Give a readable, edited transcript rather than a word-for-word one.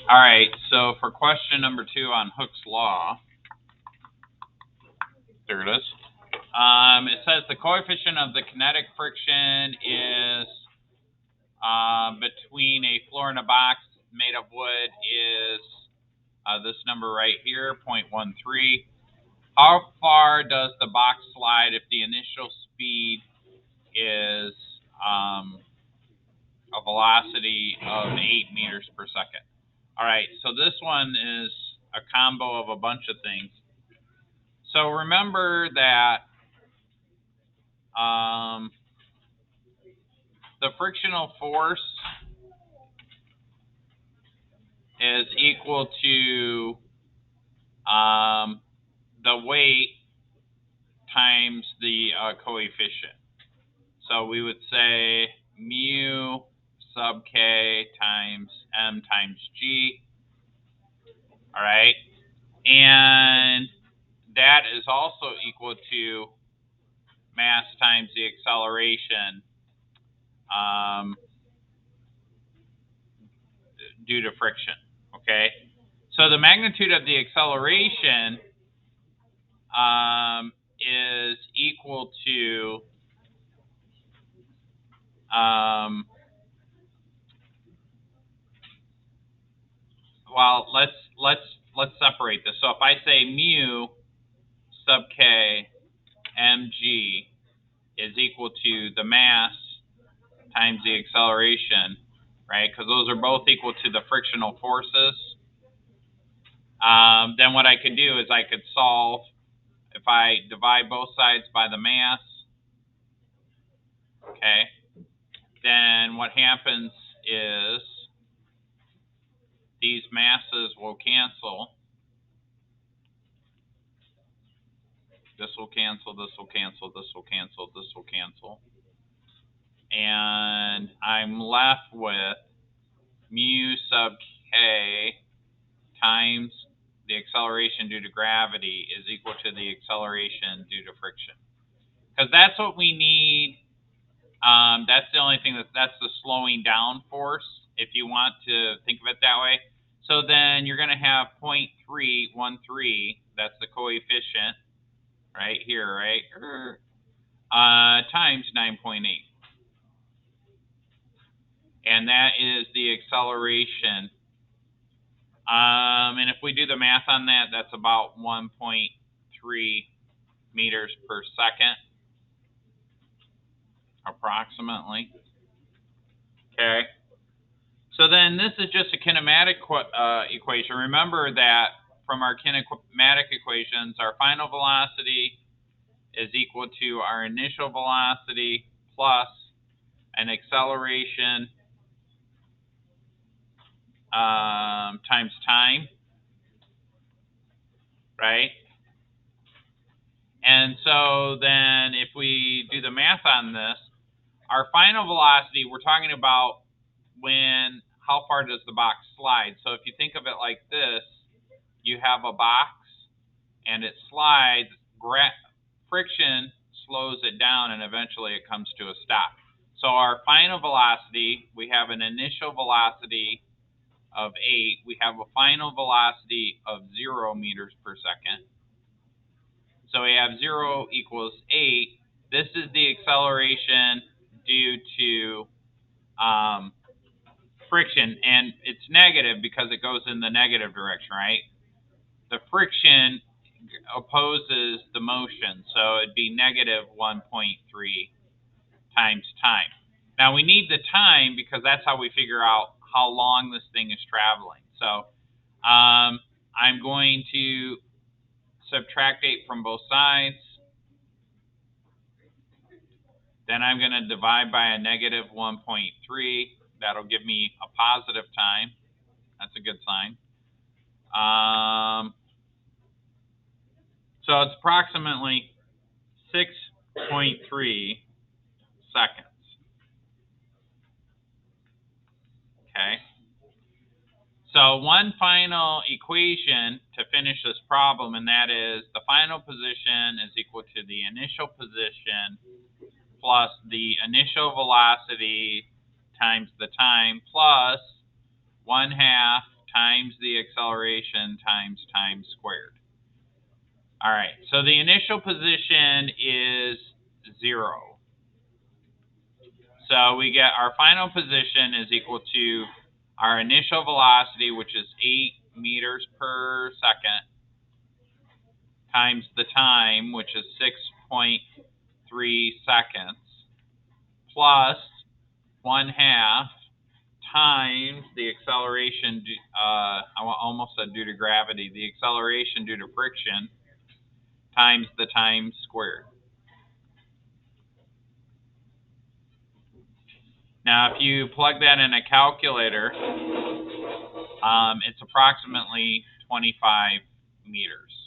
All right, so for question number 2 on Hooke's law, there it is. It says the coefficient of the kinetic friction is between a floor and a box made of wood is this number right here, 0.13. How far does the box slide if the initial speed is a velocity of 8 meters per second? All right, so this one is a combo of a bunch of things. So remember that the frictional force is equal to the weight times the coefficient. So we would say mu sub k times m times g. All right. And that is also equal to mass times the acceleration due to friction. Okay. So the magnitude of the acceleration is equal to well, let's separate this. So if I say mu sub k mg is equal to the mass times the acceleration, right? Because those are both equal to the frictional forces. Then what I could do is I could solve, if I divide both sides by the mass, okay, then what happens is these masses will cancel. This will cancel, this will cancel, this will cancel, this will cancel. And I'm left with mu sub k times the acceleration due to gravity is equal to the acceleration due to friction. Because that's what we need. That's the only thing that's the slowing down force, if you want to think of it that way. So then you're going to have 0.313, that's the coefficient, right here, right? Times 9.8. And that is the acceleration. And if we do the math on that, that's about 1.3 meters per second, approximately. Okay. So then this is just a kinematic equation. Remember that from our kinematic equations, our final velocity is equal to our initial velocity plus an acceleration times time, right? And so then if we do the math on this, our final velocity, we're talking about how far does the box slide? So if you think of it like this, you have a box and it slides, friction slows it down, and eventually it comes to a stop. So our final velocity, we have an initial velocity of 8. We have a final velocity of 0 meters per second. So we have 0 equals 8. This is the acceleration due to friction, and it's negative because it goes in the negative direction, right? The friction opposes the motion, so it'd be negative 1.3 times time. Now we need the time because that's how we figure out how long this thing is traveling. So I'm going to subtract 8 from both sides. Then I'm going to divide by a negative 1.3. That'll give me a positive time. That's a good sign. So it's approximately 6.3 seconds. Okay. So one final equation to finish this problem, and that is the final position is equal to the initial position plus the initial velocity times the time plus 1/2 times the acceleration times time squared. All right, so the initial position is 0. So we get our final position is equal to our initial velocity, which is 8 meters per second, times the time, which is 6.3 seconds, plus 1/2 times the acceleration, I almost said due to gravity, the acceleration due to friction, times the time squared. Now, if you plug that in a calculator, it's approximately 25 meters.